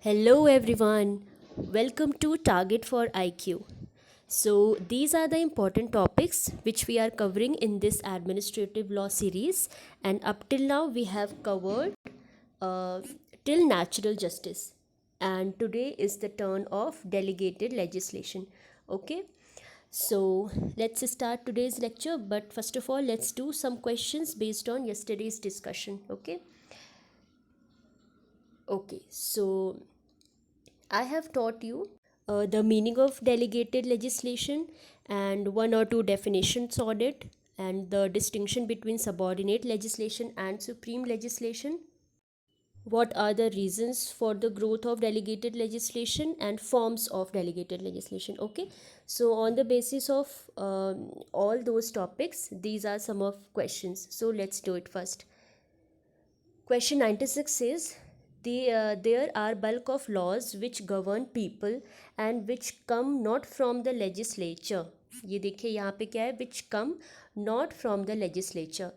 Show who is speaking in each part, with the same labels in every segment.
Speaker 1: Hello everyone, welcome to Target for IQ. So, these are the important topics which we are covering in this administrative law series, and up till now we have covered uh, till natural justice, and today is the turn of delegated legislation. Okay, so let's start today's lecture, but first of all, let's do some questions based on yesterday's discussion. Okay, so I have taught you the meaning of delegated legislation and one or two definitions on it, and the distinction between subordinate legislation and supreme legislation. What are the reasons for the growth of delegated legislation and forms of delegated legislation? Okay, so on the basis of all those topics, these are some of questions. So let's do it first. Question 96 says, there are bulk of laws which govern people and which come not from the legislature. ये देखिए यहाँ पे क्या है, which come not from the legislature.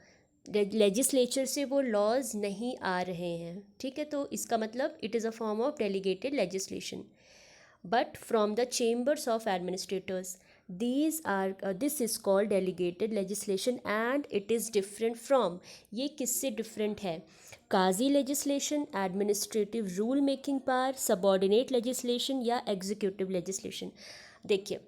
Speaker 1: Legislature से वो laws नहीं आ रहे हैं, ठीक है, तो इसका मतलब it is a form of delegated legislation. But from the chambers of administrators, this is called delegated legislation and it is different from, ये किससे different है? काजी legislation, administrative rule making power, subordinate legislation या executive legislation. देखिए,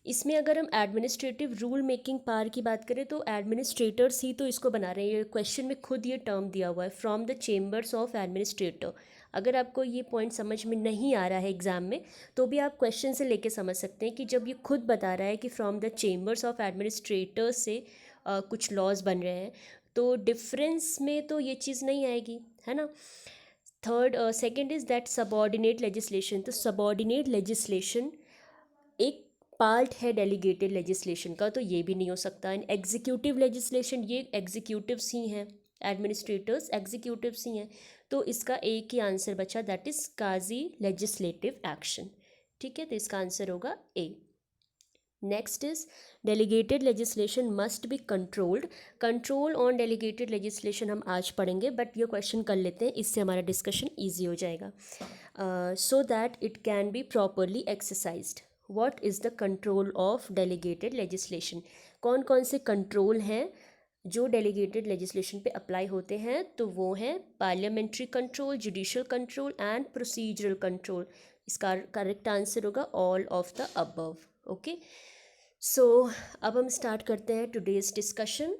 Speaker 1: इसमें अगर हम administrative rule making power की बात करें तो एडमिनिस्ट्रेटर्स ही तो इसको बना रहे हैं. ये क्वेश्चन में खुद ये टर्म दिया हुआ है, from the chambers of administrator. अगर आपको ये पॉइंट समझ में नहीं आ रहा है एग्ज़ाम में, तो भी आप क्वेश्चन से लेके समझ सकते हैं कि जब ये खुद बता रहा है कि from the chambers of administrators से कुछ लॉज बन रहे हैं, तो डिफरेंस में तो ये चीज़ नहीं आएगी, है ना. Third second is that subordinate legislation. तो सबॉर्डिनेट लेजिस्लेशन एक पार्ट है डेलीगेटेड लेजिस्लेशन का, तो ये भी नहीं हो सकता. एंड एग्जीक्यूटिव लेजिस्लेशन, ये एग्जीक्यूटिव्स ही हैं, एडमिनिस्ट्रेटर्स एग्जीक्यूटिव्स ही हैं, तो इसका एक ही आंसर बचा, that is quasi legislative action. ठीक है, तो इसका आंसर होगा A. Next is delegated legislation must be controlled. Control on delegated legislation हम आज पढ़ेंगे, बट ये क्वेश्चन कर लेते हैं, इससे हमारा डिस्कशन ईजी हो जाएगा. So that it can be properly exercised. What is the control of delegated legislation? कौन कौन से कंट्रोल हैं जो डेलीगेटेड लेजिस्लेशन पे अप्लाई होते हैं? तो वो हैं parliamentary control, judicial control and procedural control. इसका करेक्ट आंसर होगा all of the above. Okay, so अब हम स्टार्ट करते हैं today's discussion.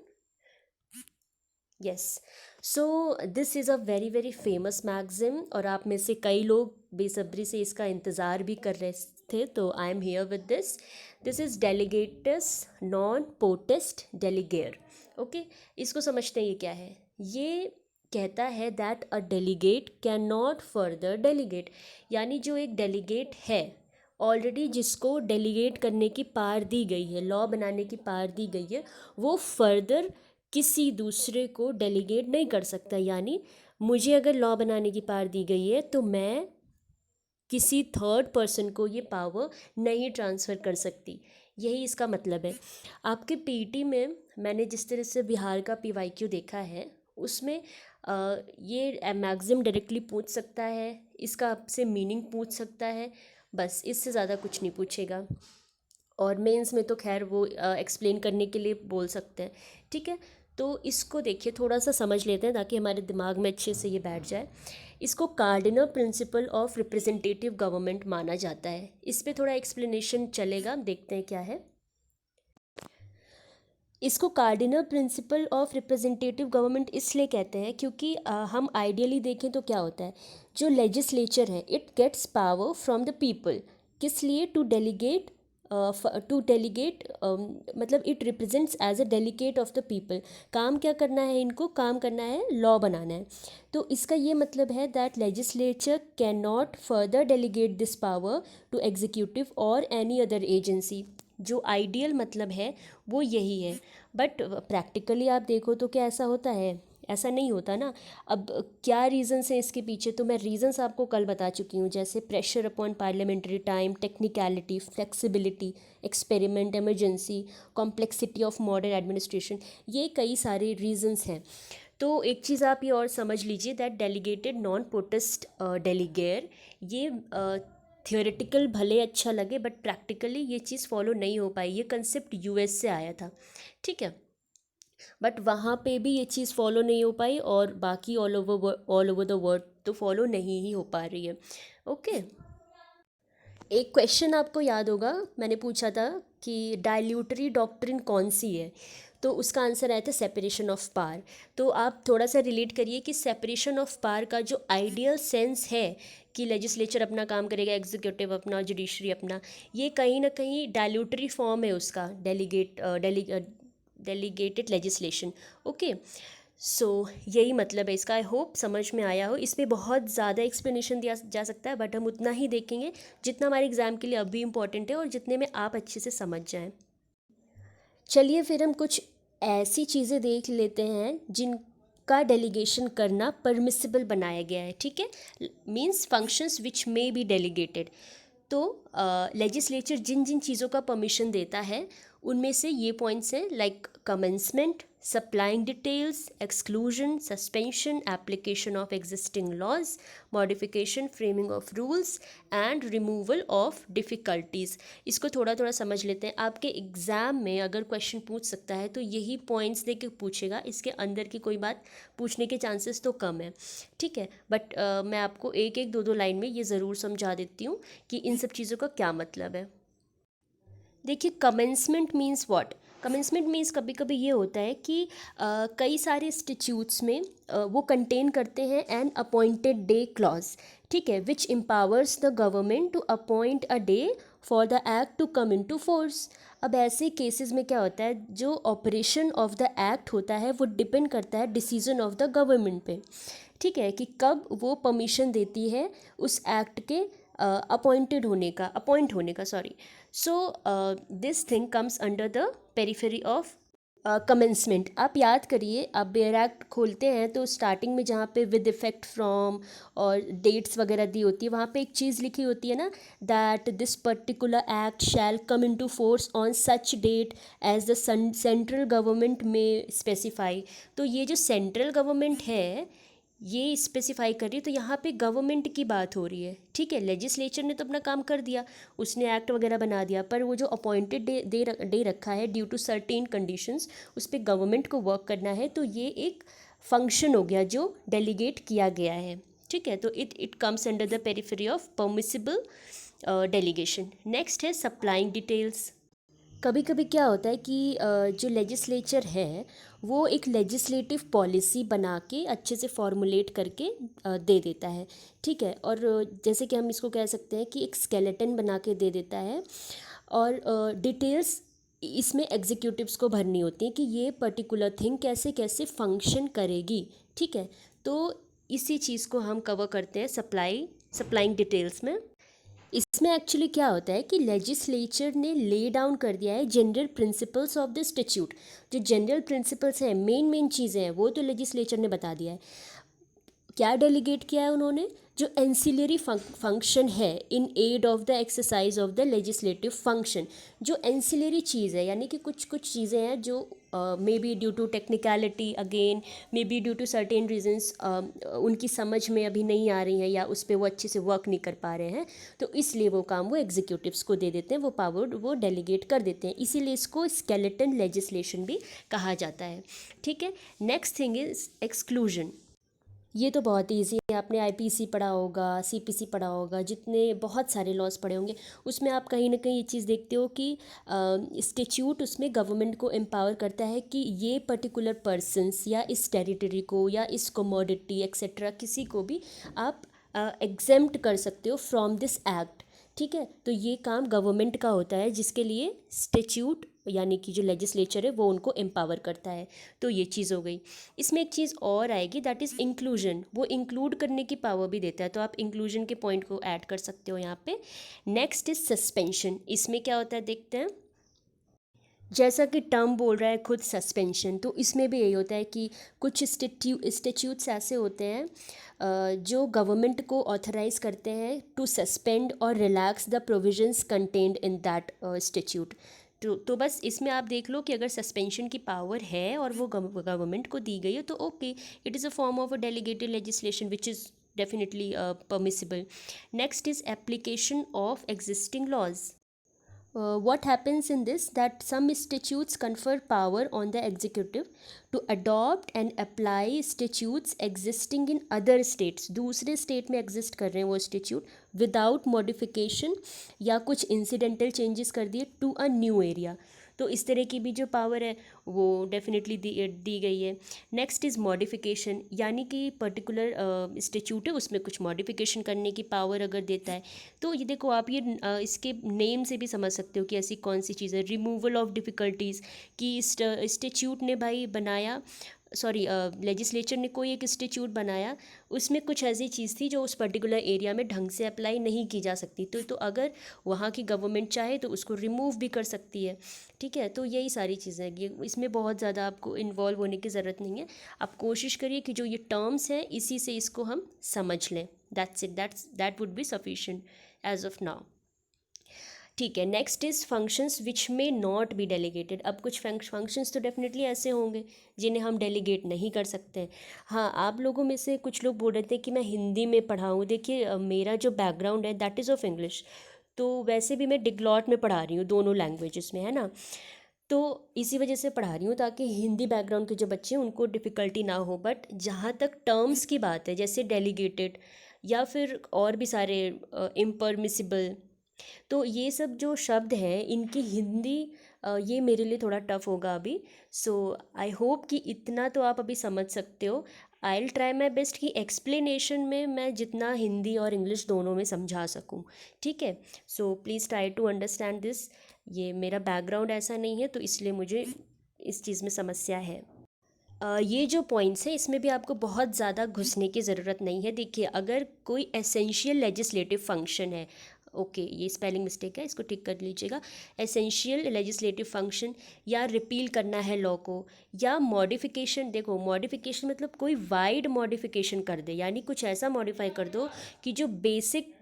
Speaker 1: Yes, so this is a very very famous magazine, और आप में से कई लोग बेसब्री से इसका इंतज़ार भी कर रहे थे, तो I am here with this. This is delegatus non potest delegare. Okay, इसको समझते हैं ये क्या है. ये कहता है that a delegate can not further delegate, यानी जो एक डेलीगेट है ऑलरेडी, जिसको डेलीगेट करने की पावर दी गई है, लॉ बनाने की पावर दी गई है, वो फर्दर किसी दूसरे को डेलीगेट नहीं कर सकता. यानी मुझे अगर लॉ बनाने की पावर दी गई है, तो मैं किसी थर्ड पर्सन को ये पावर नहीं ट्रांसफ़र कर सकती. यही इसका मतलब है. आपके पीटी में मैंने जिस तरह से बिहार का पीवाईक्यू देखा है, उसमें ये मैक्सिम डायरेक्टली पूछ सकता है, इसका आपसे मीनिंग पूछ सकता है, बस इससे ज़्यादा कुछ नहीं पूछेगा. और मेंस में तो खैर वो एक्सप्लेन करने के लिए बोल सकते हैं. ठीक है, तो इसको देखिए, थोड़ा सा समझ लेते हैं ताकि हमारे दिमाग में अच्छे से ये बैठ जाए. इसको cardinal principle of representative government माना जाता है. इस पर थोड़ा एक्सप्लेनेशन चलेगा, देखते हैं क्या है. इसको cardinal principle of representative government इसलिए कहते हैं क्योंकि हम आइडियली देखें तो क्या होता है, जो लेजिस्लेचर है it gets power from the people. किस लिए? टू डेलीगेट मतलब it represents as a delegate of the people. काम क्या करना है इनको? काम करना है, लॉ बनाना है. तो इसका ये मतलब है that legislature can not further delegate this power to executive और एनी अदर एजेंसी. जो आइडियल मतलब है वो यही है, बट प्रैक्टिकली आप देखो तो क्या ऐसा होता है? ऐसा नहीं होता ना. अब क्या रीज़न्स हैं इसके पीछे, तो मैं रीज़न्स आपको कल बता चुकी हूँ, जैसे pressure upon parliamentary time, technicality, flexibility, experiment, emergency, complexity of modern administration, ये कई सारे रीज़न्स हैं. तो एक चीज़ आप ये और समझ लीजिए दैट डेलीगेटेड नॉन पोटेस्ट डेलीगेयर, ये थियोरेटिकल भले अच्छा लगे बट प्रैक्टिकली ये चीज़ फॉलो नहीं हो पाई। ये कंसेप्ट यूएस से आया था, ठीक है, बट वहाँ पे भी ये चीज़ फॉलो नहीं हो पाई और बाकी ऑल ओवर द वर्ल्ड तो फॉलो नहीं ही हो पा रही है। ओके, एक क्वेश्चन आपको याद होगा, मैंने पूछा था कि डाइल्यूटरी डॉक्ट्रिन कौन सी है, तो उसका आंसर आया था सेपरेशन ऑफ पावर। तो आप थोड़ा सा रिलेट करिए कि सेपरेशन ऑफ पावर का जो आइडियल सेंस है कि लेजिस्लेचर अपना काम करेगा, एग्जीक्यूटिव अपना, जुडिशरी अपना, ये कहीं ना कहीं डाइल्यूटरी फॉर्म है उसका, डेलीगेटेड लेजिस्लेशन। ओके, सो यही मतलब है इसका। आई होप समझ में आया हो। इसमें बहुत ज़्यादा एक्सप्लेनेशन दिया जा सकता है बट हम उतना ही देखेंगे जितना हमारे एग्ज़ाम के लिए अभी इम्पॉर्टेंट है और जितने में आप अच्छे से समझ जाएं। चलिए फिर हम कुछ ऐसी चीज़ें देख लेते हैं जिनका डेलीगेशन करना परमिसिबल बनाया गया है, ठीक है, means functions which may be delegated. तो लेजिस्लेचर जिन जिन चीज़ों का परमिशन देता है उनमें से ये पॉइंट्स हैं, like commencement, supplying details, exclusion, suspension, application of existing laws, modification, framing of rules and removal of difficulties. इसको थोड़ा थोड़ा समझ लेते हैं। आपके एग्ज़ाम में अगर क्वेश्चन पूछ सकता है तो यही पॉइंट्स दे के पूछेगा, इसके अंदर की कोई बात पूछने के चांसेस तो कम है, ठीक है, बट मैं आपको एक एक दो दो लाइन में ये ज़रूर समझा देती हूँ कि इन सब चीज़ों का क्या मतलब है। देखिए, commencement means what. Commencement means कभी कभी ये होता है कि कई सारे इंस्टीट्यूट्स में वो कंटेन करते हैं एन अपॉइंटेड डे क्लॉज, ठीक है, which empowers the government to appoint a day for the act to come into force. अब ऐसे केसेस में क्या होता है, जो ऑपरेशन ऑफ द एक्ट होता है वो डिपेंड करता है डिसीजन ऑफ द गवर्नमेंट पे, ठीक है, कि कब वो परमिशन देती है उस एक्ट के अपॉइंट होने का, sorry. So this thing comes under the periphery of commencement. आप याद करिए, आप बेयर एक्ट खोलते हैं तो स्टार्टिंग में जहाँ पे विद इफेक्ट फ्रॉम और डेट्स वगैरह दी होती है, वहाँ पे एक चीज़ लिखी होती है ना, that this particular act shall come into force on such date as the central government में स्पेसिफाई। तो ये जो सेंट्रल गवर्नमेंट है ये स्पेसिफाई कर रही है, तो यहाँ पे गवर्नमेंट की बात हो रही है, ठीक है। लेजिस्लेचर ने तो अपना काम कर दिया, उसने एक्ट वगैरह बना दिया, पर वो जो अपॉइंटेड डे रखा है ड्यू टू सर्टेन कंडीशंस, उस पर गवर्नमेंट को वर्क करना है, तो ये एक फंक्शन हो गया जो डेलीगेट किया गया है, ठीक है। तो it comes under the periphery of permissible delegation. Next है सप्लाइंग डिटेल्स। कभी कभी क्या होता है कि जो लेजिस्लेचर है वो एक लेजिस्लेटिव पॉलिसी बना के अच्छे से फॉर्मुलेट करके दे देता है, ठीक है, और जैसे कि हम इसको कह सकते हैं कि एक स्केलेटन बना के दे देता है, और डिटेल्स इसमें एग्जीक्यूटिव्स को भरनी होती है कि ये पर्टिकुलर थिंग कैसे कैसे फंक्शन करेगी, ठीक है। तो इसी चीज़ को हम कवर करते हैं सप्लाइंग डिटेल्स में। इसमें एक्चुअली क्या होता है कि लेजिस्लेचर ने ले डाउन कर दिया है general principles of the statute. जो जनरल प्रिंसिपल्स हैं, मेन चीज़ें हैं, वो तो लेजिस्लेचर ने बता दिया है। क्या डेलीगेट किया है उन्होंने, जो एंसिलरी फंक्शन है in aid of the exercise of the legislative function. जो एंसिलरी चीज़ है, यानी कि कुछ कुछ चीज़ें हैं जो may be due to technicality, again may be due to certain reasons, उनकी समझ में अभी नहीं आ रही हैं या उस पर वो अच्छे से वर्क नहीं कर पा रहे हैं, तो इसलिए वो काम वो एग्जीक्यूटिव्स को दे देते हैं, वो पावर वो डेलीगेट कर देते हैं, इसीलिए इसको स्केलेटन लेजिस्लेशन भी कहा जाता है, ठीक है। Next thing is exclusion. ये तो बहुत ईजी है, आपने आईपीसी पढ़ा होगा, सीपीसी पढ़ा होगा, जितने बहुत सारे लॉज पढ़े होंगे, उसमें आप कहीं ना कहीं ये चीज़ देखते हो कि स्टेच्यूट उसमें गवर्नमेंट को एम्पावर करता है कि ये पर्टिकुलर पर्सन्स या इस टेरिटरी को या इस कमोडिटी एक्सेट्रा किसी को भी आप एग्जेम्प्ट कर सकते हो फ्रॉम दिस एक्ट, ठीक है। तो ये काम गवर्नमेंट का होता है जिसके लिए स्टेच्यूट यानी कि जो लेजिस्लेचर है वो उनको एम्पावर करता है। तो ये चीज़ हो गई। इसमें एक चीज़ और आएगी, दैट इज़ इंक्लूजन। वो इंक्लूड करने की पावर भी देता है, तो आप इंक्लूजन के पॉइंट को ऐड कर सकते हो यहाँ पे। Next is suspension. इसमें क्या होता है देखते हैं। जैसा कि टर्म बोल रहा है खुद सस्पेंशन, तो इसमें भी यही होता है कि कुछ स्टेट्यूट्स ऐसे होते हैं जो गवर्नमेंट को ऑथराइज करते हैं टू सस्पेंड और relax the provisions contained in that statute, तो बस इसमें आप देख लो कि अगर सस्पेंशन की पावर है और वो गवर्नमेंट को दी गई है तो okay, it is a form of a delegated legislation which is definitely permissible. Next is application of existing laws. What happens in this, that some statutes confer power on the executive to adopt and apply statutes existing in other states. दूसरे state में exist कर रहे हैं वो statute without modification या कुछ incidental changes कर दिए टू अ न्यू एरिया. तो इस तरह की भी जो पावर है वो डेफिनेटली दी गई है. नेक्स्ट इज़ मॉडिफिकेशन, यानी कि पर्टिकुलर स्टेट्यूट है उसमें कुछ मॉडिफिकेशन करने की पावर अगर देता है. तो ये देखो आप ये इसके नेम से भी समझ सकते हो कि ऐसी कौन सी चीज़ है. रिमूवल ऑफ डिफ़िकल्टीज़, कि स्टेट्यूट ने भाई बनाया, सॉरी लेजिस्लेचर ने कोई एक इंस्टीट्यूट बनाया, उसमें कुछ ऐसी चीज़ थी जो उस पर्टिकुलर एरिया में ढंग से अप्लाई नहीं की जा सकती, तो अगर वहाँ की गवर्नमेंट चाहे तो उसको रिमूव भी कर सकती है. ठीक है, तो यही सारी चीज़ें हैं. ये इसमें बहुत ज़्यादा आपको इन्वॉल्व होने की ज़रूरत नहीं है. आप कोशिश करिए कि जो ये टर्म्स हैं इसी से इसको हम समझ लें. That's it, that would be sufficient as of now. ठीक है, नेक्स्ट इज़ फंक्शंस विच में नॉट बी डेलीगेटेड. अब कुछ फंक्शंस तो डेफिनेटली ऐसे होंगे जिन्हें हम डेलीगेट नहीं कर सकते हैं. हाँ, आप लोगों में से कुछ लोग बोल रहे थे कि मैं हिंदी में पढ़ाऊँ. देखिए मेरा जो बैकग्राउंड है दैट इज़ ऑफ इंग्लिश, तो वैसे भी मैं डिग्लॉट में पढ़ा रही हूँ, दोनों लैंग्वेजेस में, है ना. तो इसी वजह से पढ़ा रही हूँ ताकि हिंदी बैकग्राउंड के जो बच्चे हैं उनको डिफ़िकल्टी ना हो. बट जहाँ तक टर्म्स की बात है, जैसे डेलीगेटेड या फिर और भी सारे इम्परमिसिबल, तो ये सब जो शब्द हैं इनकी हिंदी ये मेरे लिए थोड़ा टफ होगा अभी. सो आई होप कि इतना तो आप अभी समझ सकते हो. I will try my best कि एक्सप्लेनेशन में मैं जितना हिंदी और इंग्लिश दोनों में समझा सकूं. ठीक है, so please try to understand this. ये मेरा बैकग्राउंड ऐसा नहीं है तो इसलिए मुझे इस चीज़ में समस्या है. ये जो पॉइंट्स हैं इसमें भी आपको बहुत ज़्यादा घुसने की ज़रूरत नहीं है. देखिए अगर कोई एसेंशियल लेजिस्लेटिव फंक्शन है, ओके ये स्पेलिंग मिस्टेक है, इसको ठीक कर लीजिएगा. एसेंशियल लेजिस्लेटिव फंक्शन, या रिपील करना है लॉ को, या मॉडिफिकेशन. देखो मॉडिफिकेशन मतलब कोई वाइड मॉडिफिकेशन कर दे, यानी कुछ ऐसा मॉडिफाई कर दो कि जो बेसिक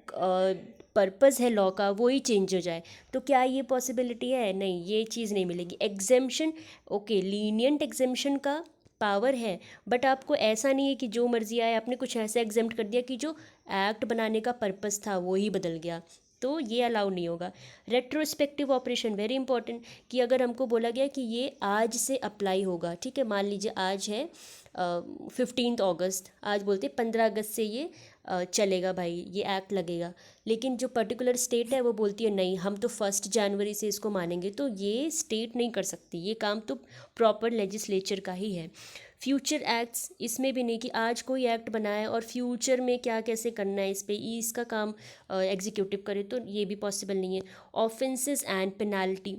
Speaker 1: पर्पज़ है लॉ का वो ही चेंज हो जाए. तो क्या ये पॉसिबिलिटी है? नहीं, ये चीज़ नहीं मिलेगी. एग्जेम्पशन, ओके लीनियंट एग्जेम्पशन का पावर है, बट आपको ऐसा नहीं है कि जो मर्जी आए आपने कुछ ऐसा एग्जेम्प्ट कर दिया कि जो एक्ट बनाने का पर्पस था वो ही बदल गया, तो ये अलाउ नहीं होगा. रेट्रोस्पेक्टिव ऑपरेशन वेरी इंपॉर्टेंट, कि अगर हमको बोला गया कि ये आज से अप्लाई होगा, ठीक है, मान लीजिए आज है 15 अगस्त, आज बोलते 15 अगस्त से ये चलेगा भाई, ये एक्ट लगेगा. लेकिन जो पर्टिकुलर स्टेट है वो बोलती है नहीं हम तो 1 जनवरी से इसको मानेंगे, तो ये स्टेट नहीं कर सकती. ये काम तो प्रॉपर लेजिस्लेचर का ही है. फ्यूचर एक्ट्स, इसमें भी नहीं कि आज कोई एक्ट बनाए और फ्यूचर में क्या कैसे करना है इस पर इसका काम एग्जीक्यूटिव करे, तो ये भी पॉसिबल नहीं है. ऑफेंसेस एंड पेनाल्टी,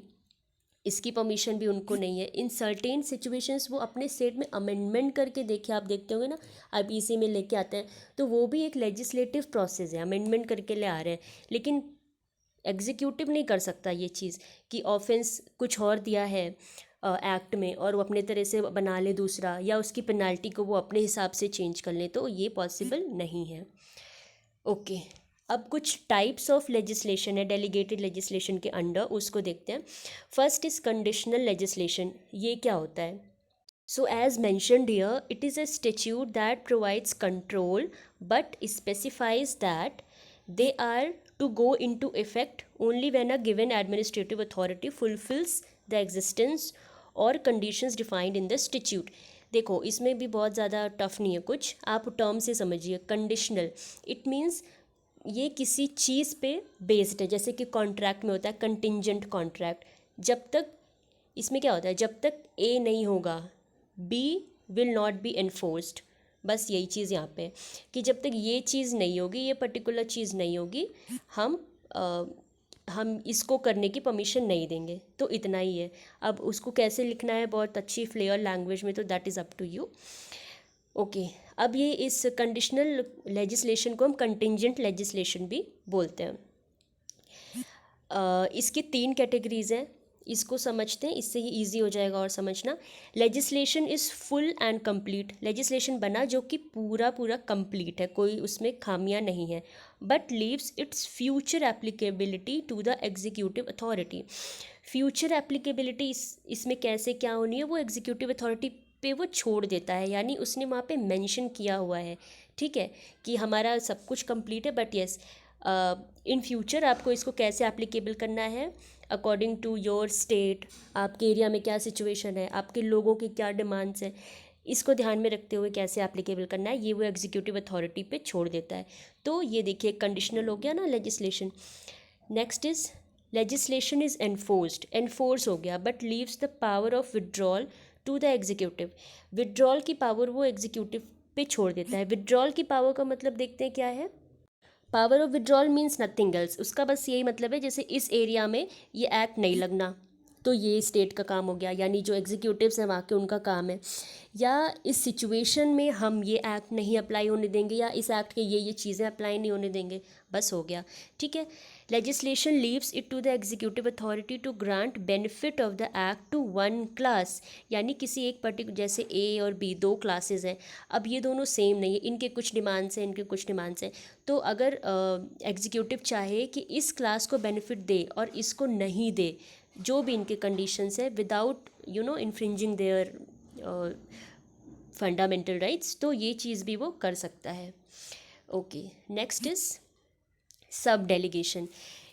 Speaker 1: इसकी परमिशन भी उनको नहीं है. इन सर्टेन सिचुएशंस वो अपने स्टेट में अमेंडमेंट करके, देखिए आप देखते होंगे ना अब इसी में लेके आते हैं, तो वो भी एक लेजिस्लेटिव प्रोसेस है, अमेंडमेंट करके ले आ रहे हैं. लेकिन एग्जीक्यूटिव नहीं कर सकता ये चीज़ कि ऑफेंस कुछ और दिया है एक्ट में और वो अपने तरह से बना ले दूसरा, या उसकी पेनाल्टी को वो अपने हिसाब से चेंज कर ले, तो ये पॉसिबल नहीं है. ओके, अब कुछ टाइप्स ऑफ लेजिस्लेशन है डेलीगेटेड लेजिस्लेशन के अंडर, उसको देखते हैं. First is conditional legislation. ये क्या होता है? So as mentioned here, it is a statute that provides control but specifies that they are to go into effect only when a given administrative authority fulfills the existence or conditions defined in the statute. देखो इसमें भी बहुत ज़्यादा tough नहीं है कुछ, आप term से समझिए. कंडीशनल, इट मीन्स ये किसी चीज़ पे बेस्ड है, जैसे कि कॉन्ट्रैक्ट में होता है कंटिंजेंट कॉन्ट्रैक्ट. जब तक इसमें क्या होता है, जब तक ए नहीं होगा B will not be enforced. बस यही चीज़ यहाँ पे कि जब तक ये चीज़ नहीं होगी, ये पर्टिकुलर चीज़ नहीं होगी, हम इसको करने की परमिशन नहीं देंगे. तो इतना ही है. अब उसको कैसे लिखना है बहुत अच्छी फ्लेयर लैंग्वेज में, तो that is up to you. Okay, अब ये इस कंडीशनल लेजिस्लेशन को हम कंटिंजेंट लेजिस्लेशन भी बोलते हैं. इसकी 3 कैटेगरीज़ हैं. इसको समझते हैं, इससे ही ईजी हो जाएगा और समझना। Legislation is full and complete, legislation बना जो कि पूरा पूरा कंप्लीट है, कोई उसमें खामियां नहीं है, but leaves its future applicability to the executive authority. Future applicability इसमें कैसे क्या होनी है वो एग्जीक्यूटिव अथॉरिटी पे वो छोड़ देता है, यानी उसने वहाँ पे मेंशन किया हुआ है, ठीक है, कि हमारा सब कुछ कंप्लीट है, बट यस इन फ्यूचर आपको इसको कैसे एप्लीकेबल करना है अकॉर्डिंग टू योर स्टेट, आपके एरिया में क्या सिचुएशन है, आपके लोगों की क्या डिमांड्स हैं, इसको ध्यान में रखते हुए कैसे एप्लीकेबल करना है ये वो एग्जीक्यूटिव अथॉरिटी पे छोड़ देता है। तो ये देखिए कंडीशनल हो गया ना legislation. Next is legislation is enforced, enforce हो गया, but leaves the power of withdrawal to the executive. Withdrawal की पावर वो एग्जीक्यूटिव पे छोड़ देता है। विड्रॉल की पावर का मतलब देखते हैं क्या है। Power of withdrawal means nothing else, उसका बस यही मतलब है जैसे इस एरिया में ये एक्ट नहीं लगना तो ये स्टेट का काम हो गया, यानी जो एग्जीक्यूटिव्स हैं वहाँ के उनका काम है, या इस सिचुएशन में हम ये एक्ट नहीं अप्लाई होने देंगे, या इस एक्ट के ये चीज़ें अप्लाई नहीं होने देंगे, बस हो गया, ठीक है। Legislation leaves it to the executive authority to grant benefit of the act to one class, यानी किसी एक पर्टिकुलर, जैसे ए और बी दो क्लासेस हैं, अब ये दोनों सेम नहीं है, इनके कुछ डिमांड्स हैं, इनके कुछ डिमांड्स हैं, तो अगर एग्जीक्यूटिव चाहे कि इस क्लास को बेनिफिट दे और इसको नहीं दे, जो भी इनके कंडीशंस है without infringing there fundamental rights, तो ये चीज़ भी वो कर सकता है। ओके, नेक्स्ट इज सब डेलीगेशन।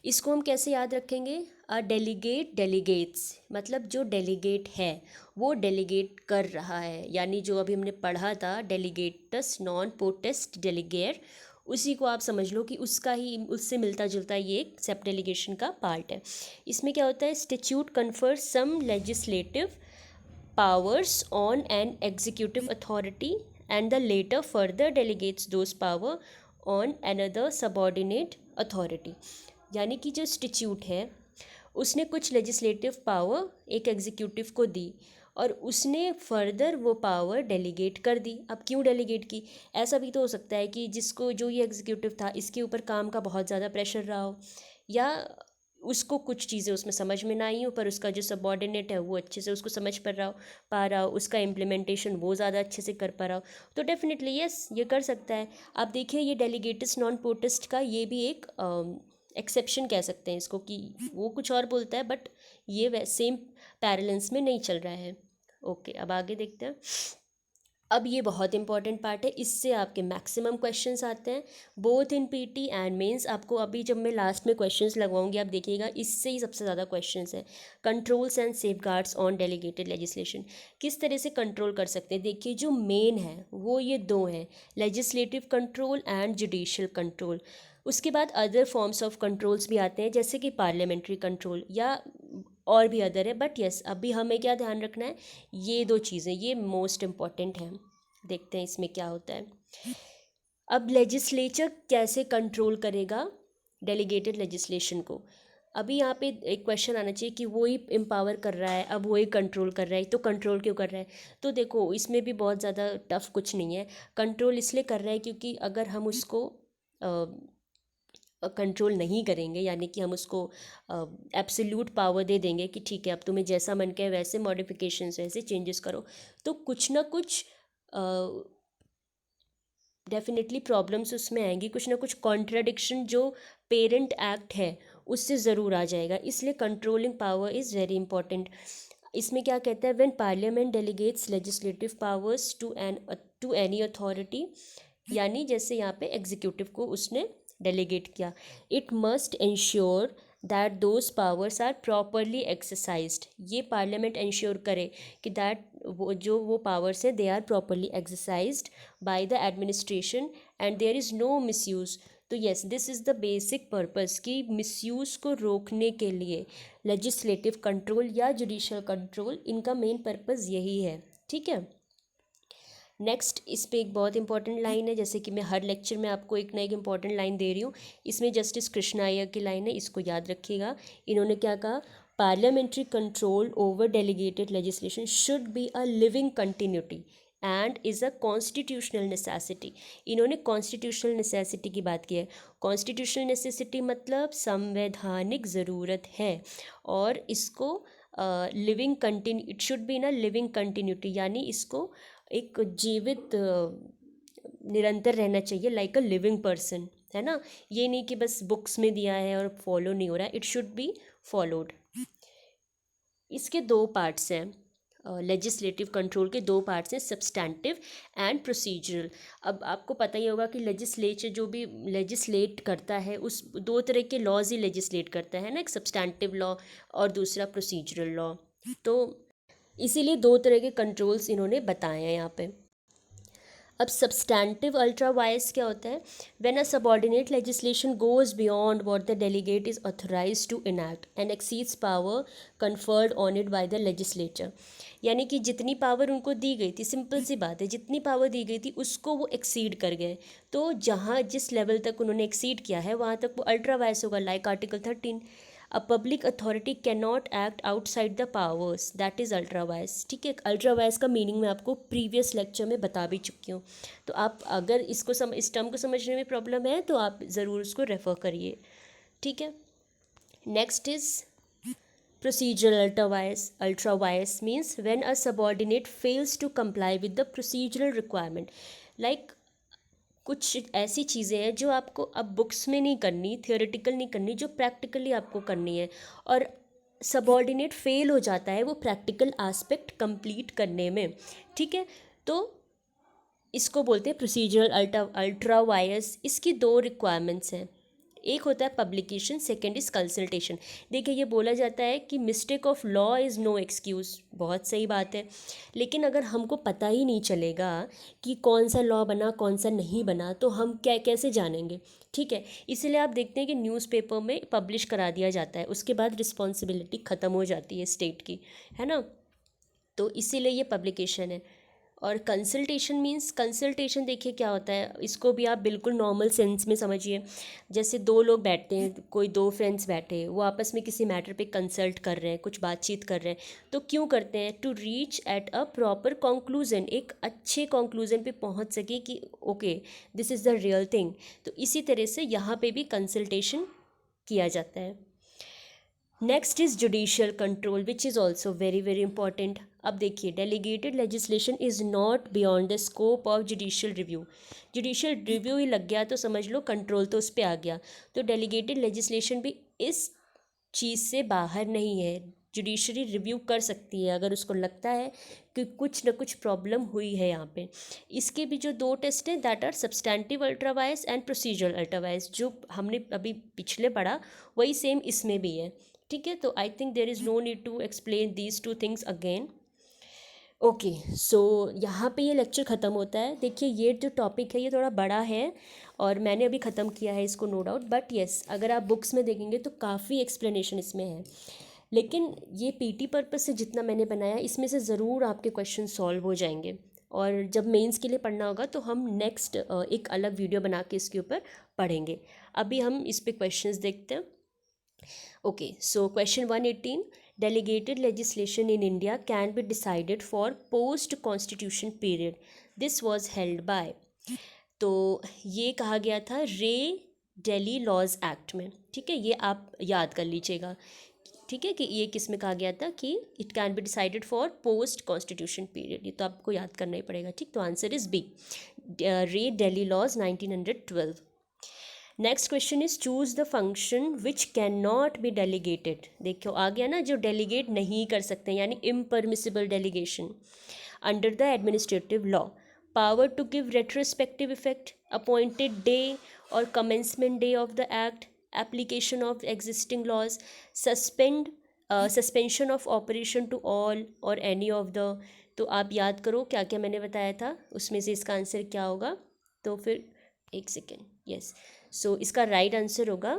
Speaker 1: इसको हम कैसे याद रखेंगे। अ डेलीगेट डेलीगेट्स, मतलब जो डेलीगेट है वो डेलीगेट कर रहा है, यानी जो अभी हमने पढ़ा था डेलीगेटस नॉन पोटेस्ट डेलीगेट, उसी को आप समझ लो कि उसका ही, उससे मिलता जुलता ये एक सब डेलीगेशन का पार्ट है। इसमें क्या होता है, statute confer some legislative powers on an executive authority and the later further delegates those power on another subordinate authority। यानी कि जो स्टिट्यूट है उसने कुछ लेजिस्लेटिव पावर एक एग्जीक्यूटिव को दी और उसने फर्दर वो पावर डेलीगेट कर दी। अब क्यों डेलीगेट की, ऐसा भी तो हो सकता है कि जिसको, जो ये एग्जीक्यूटिव था इसके ऊपर काम का बहुत ज़्यादा प्रेशर रहा हो, या उसको कुछ चीज़ें उसमें समझ में ना आई हो, पर उसका जो सबॉर्डिनेट है वो अच्छे से उसको समझ पा रहा हो, उसका इम्प्लीमेंटेशन वो ज़्यादा अच्छे से कर पा रहा हो, तो डेफिनेटली यस ये कर सकता है। आप देखिए ये डेलीगेटिस नॉन पोटेस्ट का ये भी एक एक्सेप्शन कह सकते हैं इसको, कि वो कुछ और बोलता है बट ये सेम पैरेलल्स में नहीं चल रहा है। ओके, अब आगे देखते हैं। अब ये बहुत इंपॉर्टेंट पार्ट है, इससे आपके मैक्सिमम क्वेश्चंस आते हैं both in PT and mains. आपको अभी जब मैं लास्ट में क्वेश्चंस लगवाऊंगी आप देखिएगा इससे ही सबसे ज़्यादा क्वेश्चंस हैं। Controls and safeguards on delegated legislation, किस तरह से कंट्रोल कर सकते हैं। देखिए जो मेन है वो ये दो हैं, legislative control and judicial control. उसके बाद अदर फॉर्म्स ऑफ कंट्रोल्स भी आते हैं जैसे कि पार्लियामेंट्री कंट्रोल या और भी अदर है, बट यस अभी हमें क्या ध्यान रखना है, ये दो चीज़ें ये मोस्ट इम्पॉर्टेंट हैं। देखते हैं इसमें क्या होता है। अब लेजिस्लेचर कैसे कंट्रोल करेगा डेलीगेटेड लेजिस्लेशन को। अभी यहाँ पे एक क्वेश्चन आना चाहिए कि वो ही एम्पावर कर रहा है, अब वो ही कंट्रोल कर रहा है, तो कंट्रोल क्यों कर रहा है। तो देखो इसमें भी बहुत ज़्यादा टफ कुछ नहीं है, कंट्रोल इसलिए कर रहा है क्योंकि अगर हम उसको कंट्रोल नहीं करेंगे, यानी कि हम उसको एब्सोल्यूट पावर दे देंगे कि ठीक है अब तुम्हें जैसा मन करे वैसे मॉडिफिकेशंस वैसे चेंजेस करो, तो कुछ ना कुछ डेफिनेटली प्रॉब्लम्स उसमें आएंगी, कुछ ना कुछ कॉन्ट्राडिक्शन जो पेरेंट एक्ट है उससे ज़रूर आ जाएगा, इसलिए controlling power is very important. इसमें क्या कहता है, when parliament delegates legislative powers to any authority, यानी जैसे यहाँ पे एग्जीक्यूटिव को उसने डेलीगेट किया, it must ensure that those powers are properly exercised. ये पार्लियामेंट इंश्योर करे कि दैट वो पावर्स है they are properly exercised by the administration and there is no misuse. तो yes this is the basic purpose कि misuse को रोकने के लिए लेजिस्लेटिव कंट्रोल या जुडिशियल कंट्रोल, इनका मेन पर्पस यही है, ठीक है। नेक्स्ट इस पे एक बहुत इंपॉर्टेंट लाइन है, जैसे कि मैं हर लेक्चर में आपको एक ना एक इंपॉर्टेंट लाइन दे रही हूँ, इसमें जस्टिस कृष्णा अय्यर की लाइन है, इसको याद रखिएगा। इन्होंने क्या कहा, parliamentary control over delegated legislation should be a living continuity and is a constitutional necessity. इन्होंने कॉन्स्टिट्यूशनल नेसेसिटी की बात की है। कॉन्स्टिट्यूशनल नेसेसिटी मतलब संवैधानिक ज़रूरत है, और इसको living continue, it should be in a living continuity, यानी इसको एक जीवित निरंतर रहना चाहिए, लाइक अ लिविंग पर्सन, है ना। ये नहीं कि बस बुक्स में दिया है और फॉलो नहीं हो रहा है, इट शुड बी फॉलोड। इसके दो पार्ट्स हैं, लेजिस्लेटिव कंट्रोल के दो पार्ट्स हैं, सब्सटैंटिव एंड प्रोसीजरल। अब आपको पता ही होगा कि लेजिस्लेचर जो भी लेजिस्लेट करता है उस दो तरह के लॉज ही लेजिस्लेट करता है ना, एक सब्सटैंटिव लॉ और दूसरा प्रोसीजरल लॉ। तो इसीलिए दो तरह के कंट्रोल्स इन्होंने बताए हैं यहाँ पे। अब सब्सटैंटिव अल्ट्रा वायस क्या होता है? When a subordinate legislation goes beyond what the delegate is authorised to enact and exceeds power conferred on it by the legislature. यानी कि जितनी पावर उनको दी गई थी, सिंपल सी बात है, जितनी पावर दी गई थी उसको वो एक्सीड कर गए। तो जहाँ जिस लेवल तक उन्होंने एक्सीड किया है वहाँ तक वो अल्ट्रा वायस होगा, like article 13। A public authority can not act outside the powers, that is ultra vires. ठीक है, अल्ट्रा वायस का मीनिंग मैं आपको प्रीवियस लेक्चर में बता भी चुकी हूँ। तो आप अगर इसको इस टर्म को समझने में प्रॉब्लम है तो आप ज़रूर उसको रेफ़र करिए। ठीक है, next is procedural ultra vires means when a subordinate fails to comply with the procedural requirement, like कुछ ऐसी चीज़ें हैं जो आपको अब बुक्स में नहीं करनी, थियोरेटिकल नहीं करनी, जो प्रैक्टिकली आपको करनी है, और सबॉर्डिनेट फेल हो जाता है वो प्रैक्टिकल एस्पेक्ट कंप्लीट करने में। ठीक है, तो इसको बोलते हैं प्रोसीजरल अल्ट्रा वायर्स। इसकी दो रिक्वायरमेंट्स हैं, एक होता है पब्लिकेशन, सेकेंड इज़ कंसल्टेशन। देखिए, ये बोला जाता है कि mistake of law is no excuse, बहुत सही बात है, लेकिन अगर हमको पता ही नहीं चलेगा कि कौन सा लॉ बना कौन सा नहीं बना तो हम कैसे जानेंगे। ठीक है, इसीलिए आप देखते हैं कि न्यूज़पेपर में पब्लिश करा दिया जाता है, उसके बाद रिस्पॉन्सिबिलिटी ख़त्म हो जाती है स्टेट की, है ना। तो इसीलिए ये पब्लिकेशन है। और कंसल्टेशन मीन्स, कंसल्टेशन देखिए क्या होता है, इसको भी आप बिल्कुल नॉर्मल सेंस में समझिए। जैसे दो लोग बैठते हैं, कोई दो फ्रेंड्स बैठे, वो आपस में किसी मैटर पे कंसल्ट कर रहे हैं, कुछ बातचीत कर रहे हैं, तो क्यों करते हैं? To reach at a proper conclusion, एक अच्छे कंक्लूजन पे पहुंच सके कि okay this is the real thing. तो इसी तरह से यहाँ पे भी कंसल्टेशन किया जाता है। Next is judicial control which is also very very important. अब देखिए, delegated legislation is not beyond the scope of judicial review. Judicial review ही लग गया तो समझ लो कंट्रोल तो उस पर आ गया। तो डेलीगेटेड लेजिस्लेशन भी इस चीज़ से बाहर नहीं है, जुडिशरी रिव्यू कर सकती है अगर उसको लगता है कि कुछ ना कुछ प्रॉब्लम हुई है यहाँ पे। इसके भी जो दो टेस्ट हैं, that are substantive ultra vires and procedural ultra vires, जो हमने अभी पिछले पढ़ा वही सेम इसमें भी है। ठीक है, तो I think there is no need to explain these two things again. Okay, so यहाँ पे ये लेक्चर ख़त्म होता है। देखिए, ये जो टॉपिक है ये थोड़ा बड़ा है और मैंने अभी ख़त्म किया है इसको, नो डाउट, बट येस अगर आप बुक्स में देखेंगे तो काफ़ी एक्सप्लेनेशन इसमें है। लेकिन ये पीटी पर्पस से जितना मैंने बनाया, इसमें से ज़रूर आपके क्वेश्चन सॉल्व हो जाएंगे, और जब मेंस के लिए पढ़ना होगा तो हम नेक्स्ट एक अलग वीडियो बना के इसके ऊपर पढ़ेंगे। अभी हम इस पे क्वेश्चंस देखते हैं। Okay, so question 118, delegated legislation in India can be decided for post-constitution period. This was held by, तो ये कहा गया था रे दिल्ली लॉज एक्ट में। ठीक है, ये आप याद कर लीजिएगा। ठीक है, कि ये किस में कहा गया था कि it can be decided for post constitution period, ये तो आपको याद करना ही पड़ेगा। ठीक, तो answer is B, re Delhi laws 1912। Next question is choose the function which can not be delegated. देखो आ गया ना, जो डेलीगेट नहीं कर सकते, यानी impermissible delegation under the administrative law. Power to give retrospective effect, appointed day और commencement day of the act, application of existing laws, suspension of operation to all और एनी ऑफ द। तो आप याद करो क्या क्या मैंने बताया था, उसमें से इसका आंसर क्या होगा। तो फिर एक सेकेंड, यस, सो इसका राइट आंसर होगा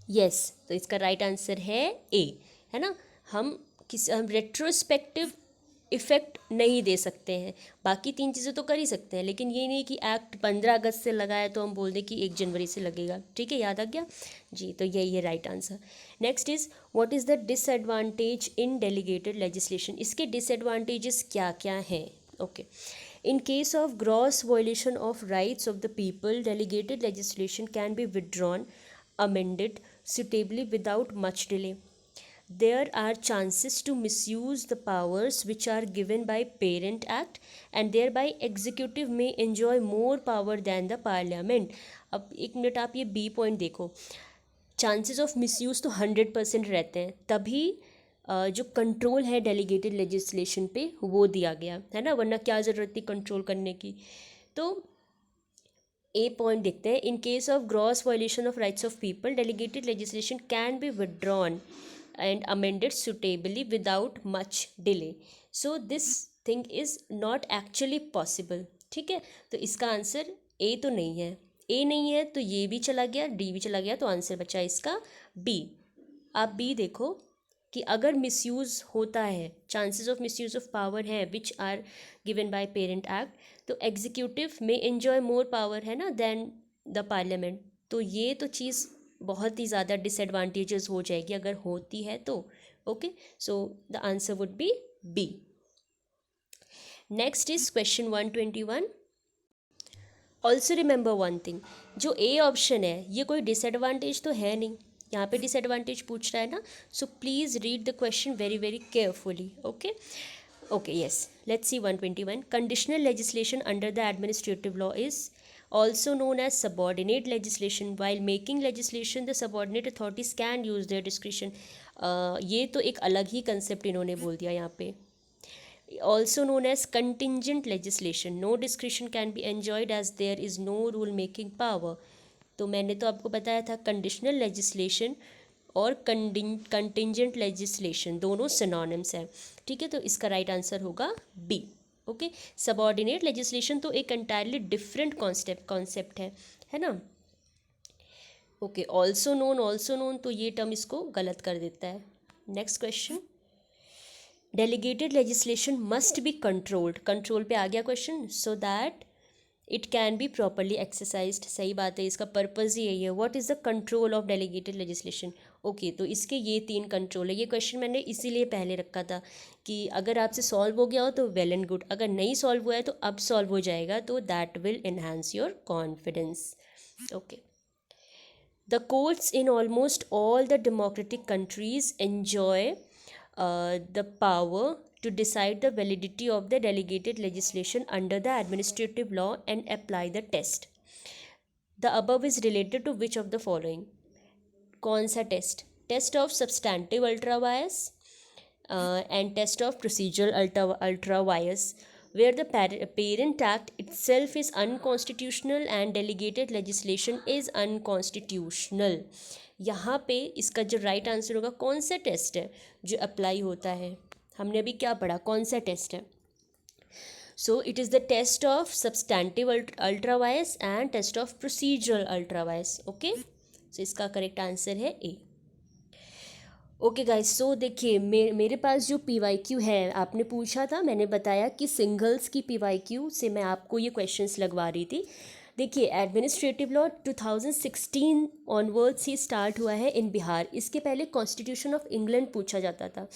Speaker 1: यस, तो इसका राइट आंसर है ए, है ना। हम रेट्रोस्पेक्टिव इफ़ेक्ट नहीं दे सकते हैं, बाकी तीन चीज़ें तो कर ही सकते हैं, लेकिन ये नहीं कि एक्ट 15 अगस्त से लगा है तो हम बोल दें कि 1 जनवरी से लगेगा। ठीक है, याद आ गया जी, तो यही है right answer. Next is what is the disadvantage in delegated legislation. इसके डिसएडवांटेजेस क्या क्या हैं? Okay, in case of gross violation of rights of the people, delegated legislation can be withdrawn, amended suitably without much delay. there are chances to misuse the powers which are given by Parent Act and thereby executive may enjoy more power than the parliament. अब एक minute आप ये B point देखो, chances of misuse तो 100% रहते हैं, तभी जो कंट्रोल है डेलीगेटेड लेजिस्लेशन पे वो दिया गया है ना, वरना क्या ज़रूरत थी कंट्रोल करने की। तो ए पॉइंट देखते हैं, in case of gross violation of rights of people delegated legislation can be withdrawn and amended suitably without much delay. So this thing is not actually possible. ठीक है, तो इसका आंसर ए तो नहीं है, ए नहीं है तो ये भी चला गया, डी भी चला गया, तो आंसर बचा इसका बी। आप बी देखो कि अगर मिसयूज़ होता है, chances of misuse of power है which are given by parent act, तो एग्जीक्यूटिव में एंजॉय मोर पावर है ना देन द पार्लियामेंट, तो ये तो चीज़ बहुत ही ज़्यादा डिसएडवांटेजेस हो जाएगी अगर होती है तो। Okay, so the answer would be B. Next is question 121। Also remember one thing, जो ए ऑप्शन है ये कोई डिसएडवांटेज तो है नहीं, यहाँ पे डिसएडवांटेज पूछ रहा है ना, so please read the question very very carefully. Okay yes, let's see 121। Conditional legislation under the administrative law is also known as subordinate legislation. While making legislation the subordinate authorities can use their discretion. ये तो एक अलग ही concept इन्होंने बोल दिया यहाँ पे। Also known as contingent legislation, no discretion can be enjoyed as there is no rule making power. तो मैंने तो आपको बताया था कंडीशनल लेजिस्लेशन और कंटिंजेंट लेजिस्लेशन दोनों सिनोनिम्स हैं। ठीक है, तो इसका राइट आंसर होगा बी। ओके, सबऑर्डिनेट लेजिस्लेशन तो एक एंटायरली डिफरेंट कॉन्सेप्ट है ना। ओके, ऑल्सो नोन तो ये टर्म इसको गलत कर देता है। Next question, delegated legislation must be controlled, control पे आ गया question, so that it can be properly exercised. सही बात है, इसका पर्पज़ ही यही है। What is the control of delegated legislation? Okay, तो इसके ये 3 कंट्रोल है। ये क्वेश्चन मैंने इसीलिए पहले रखा था कि अगर आपसे सॉल्व हो गया हो तो वेल एंड गुड, अगर नहीं सॉल्व हुआ है तो अब सॉल्व हो जाएगा, तो that will enhance your confidence. Okay, the courts in almost all the democratic countries enjoy the power to decide the validity of the delegated legislation under the administrative law and apply the test. The above is related to which of the following? कौन सा test? Test of substantive ultra vires and test of procedural ultra wires, where the parent act itself is unconstitutional and delegated legislation is unconstitutional. यहाँ पे इसका जो right answer होगा, कौन सा test है जो अप्लाई होता है? हमने अभी क्या पढ़ा, कौन सा टेस्ट है? So it is the test of substantive ultra vires and test of procedural ultra vires. Okay, so इसका करेक्ट आंसर है ए। ओके गाइस, सो देखिए मेरे पास जो PYQ है, आपने पूछा था, मैंने बताया कि सिंगल्स की PYQ से मैं आपको ये क्वेश्चंस लगवा रही थी। देखिए, एडमिनिस्ट्रेटिव लॉ 2016 ऑनवर्ड्स ही स्टार्ट हुआ है इन बिहार। इसके पहले कॉन्स्टिट्यूशन ऑफ इंग्लैंड पूछा जाता था,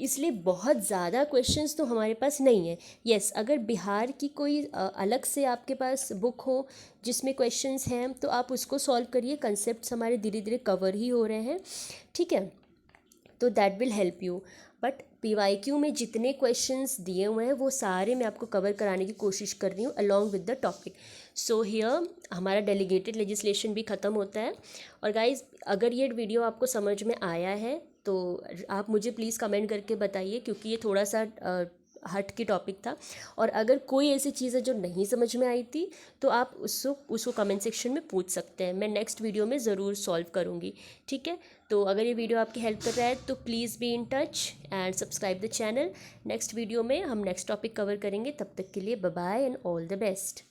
Speaker 1: इसलिए बहुत ज़्यादा क्वेश्चंस तो हमारे पास नहीं है। यस, अगर बिहार की कोई अलग से आपके पास बुक हो जिसमें क्वेश्चंस हैं तो आप उसको सॉल्व करिए, कंसेप्ट्स हमारे धीरे धीरे कवर ही हो रहे हैं। ठीक है, तो that will help you. But PYQ में जितने क्वेश्चंस दिए हुए हैं वो सारे मैं आपको कवर कराने की कोशिश कर रही हूँ along with the topic. So here हमारा डेलीगेटेड लेजिस्लेशन भी ख़त्म होता है। और गाइज, अगर ये वीडियो आपको समझ में आया है तो आप मुझे प्लीज़ कमेंट करके बताइए, क्योंकि ये थोड़ा सा हट के टॉपिक था। और अगर कोई ऐसी चीज़ है जो नहीं समझ में आई थी तो आप उसको कमेंट सेक्शन में पूछ सकते हैं, मैं नेक्स्ट वीडियो में ज़रूर सॉल्व करूँगी। ठीक है, तो अगर ये वीडियो आपकी हेल्प कर रहा है तो please be in touch and subscribe the channel. Next video में हम नेक्स्ट टॉपिक कवर करेंगे, तब तक के लिए bye bye and all the best.